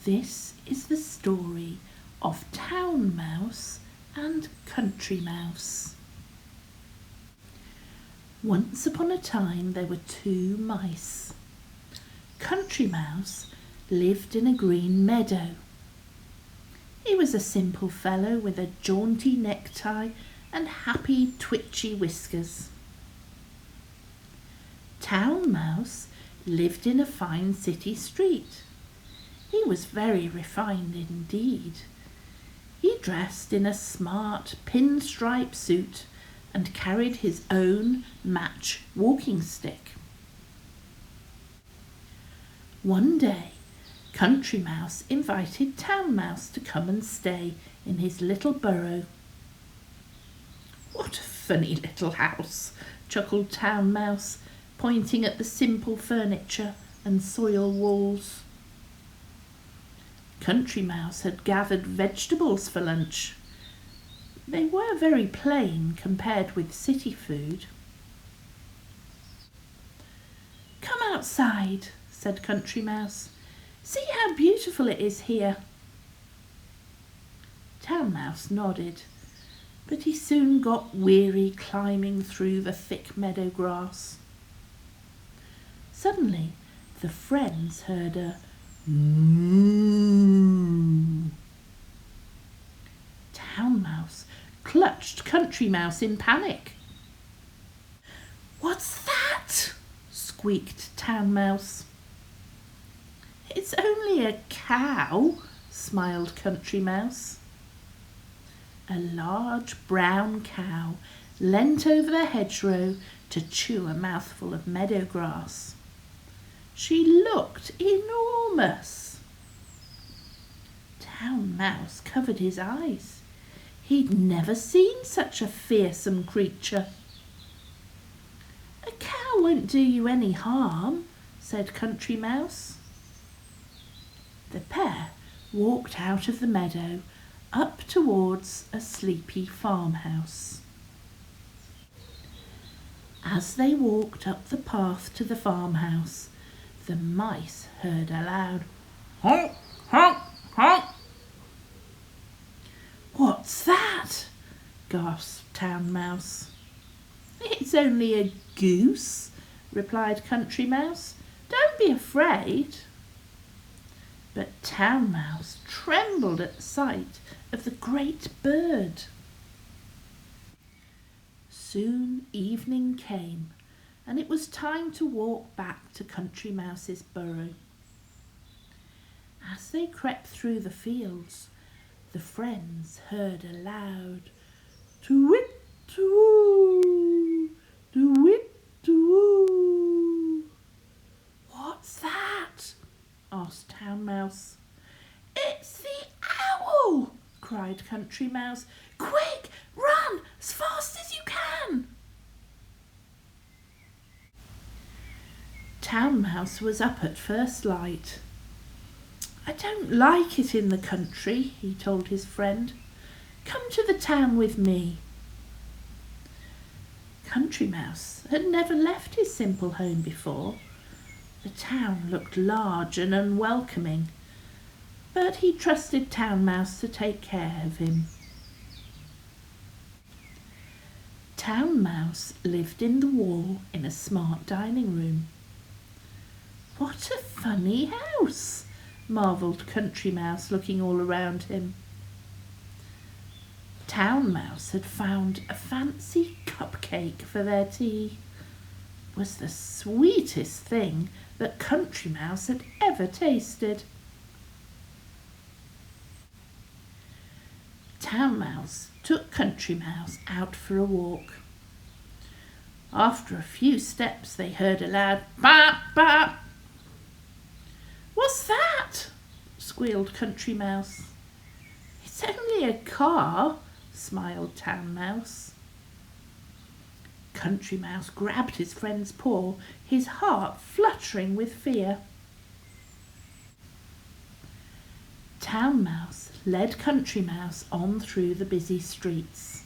This is the story of Town Mouse and Country Mouse. Once upon a time there were two mice. Country Mouse lived in a green meadow. He was a simple fellow with a jaunty necktie and happy twitchy whiskers. Town Mouse lived in a fine city street. He was very refined indeed. He dressed in a smart pinstripe suit and carried his own match walking stick. One day, Country Mouse invited Town Mouse to come and stay in his little burrow. "What a funny little house," chuckled Town Mouse, pointing at the simple furniture and soil walls. Country Mouse had gathered vegetables for lunch. They were very plain compared with city food. "Come outside," said Country Mouse. "See how beautiful it is here." Town Mouse nodded, but he soon got weary climbing through the thick meadow grass. Suddenly, the friends heard a moo. Town Mouse clutched Country Mouse in panic. "What's that?" squeaked Town Mouse. "It's only a cow," smiled Country Mouse. A large brown cow leant over the hedgerow to chew a mouthful of meadow grass. She looked enormous. Town Mouse covered his eyes. He'd never seen such a fearsome creature. "A cow won't do you any harm," said Country Mouse. The pair walked out of the meadow up towards a sleepy farmhouse. As they walked up the path to the farmhouse, the mice heard a loud honk, honk, honk. "What's that?" gasped Town Mouse. "It's only a goose," replied Country Mouse. "Don't be afraid." But Town Mouse trembled at the sight of the great bird. Soon evening came, and it was time to walk back to Country Mouse's burrow. As they crept through the fields, the friends heard a loud "tu-whit, tu-woo, tu-whit, tu-woo." "What's that?" asked Town Mouse. "It's the owl!" cried Country Mouse. "Quick, run as fast as you can!" Town Mouse was up at first light. "I don't like it in the country," he told his friend. "Come to the town with me." Country Mouse had never left his simple home before. The town looked large and unwelcoming, but he trusted Town Mouse to take care of him. Town Mouse lived in the wall in a smart dining room. "What a funny house!" marvelled Country Mouse, looking all around him. Town Mouse had found a fancy cupcake for their tea. It was the sweetest thing that Country Mouse had ever tasted. Town Mouse took Country Mouse out for a walk. After a few steps they heard a loud "bap, bap." "What's that?" squealed Country Mouse. "It's only a car," smiled Town Mouse. Country Mouse grabbed his friend's paw, his heart fluttering with fear. Town Mouse led Country Mouse on through the busy streets.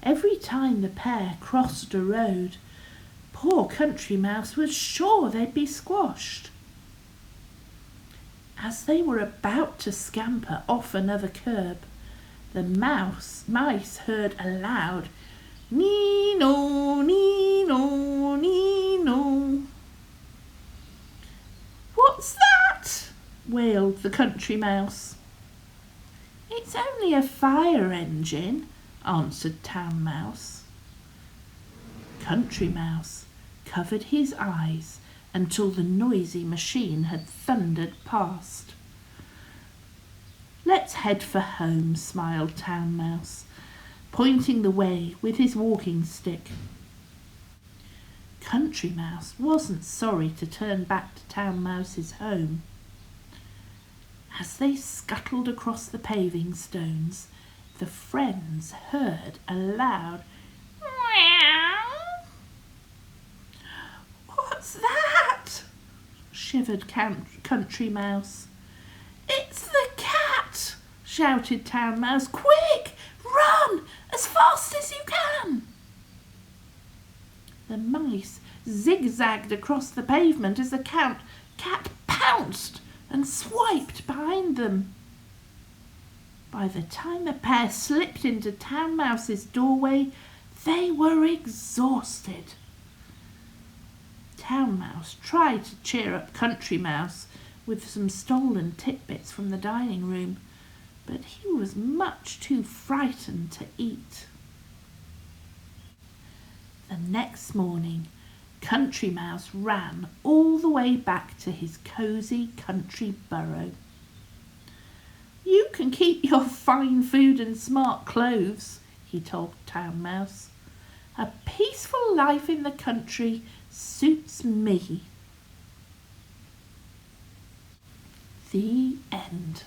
Every time the pair crossed a road, poor Country Mouse was sure they'd be squashed. As they were about to scamper off another curb, the mice heard a loud "Nee-no, nee-no, nee-no." "What's that?" wailed the Country Mouse. "It's only a fire engine," answered Town Mouse. Country Mouse covered his eyes until the noisy machine had thundered past. "Let's head for home," smiled Town Mouse, pointing the way with his walking stick. Country Mouse wasn't sorry to turn back to Town Mouse's home. As they scuttled across the paving stones, the friends heard a loud "Meow." "What's that?" shivered Country Mouse. "It's the cat!" shouted Town Mouse. "Quick! Run as fast as you can!" The mice zigzagged across the pavement as the cat pounced and swiped behind them. By the time the pair slipped into Town Mouse's doorway, they were exhausted. Town Mouse tried to cheer up Country Mouse with some stolen tidbits from the dining room, but he was much too frightened to eat. The next morning, Country Mouse ran all the way back to his cosy country burrow. "You can keep your fine food and smart clothes," he told Town Mouse. "A peaceful life in the country suits me." The end.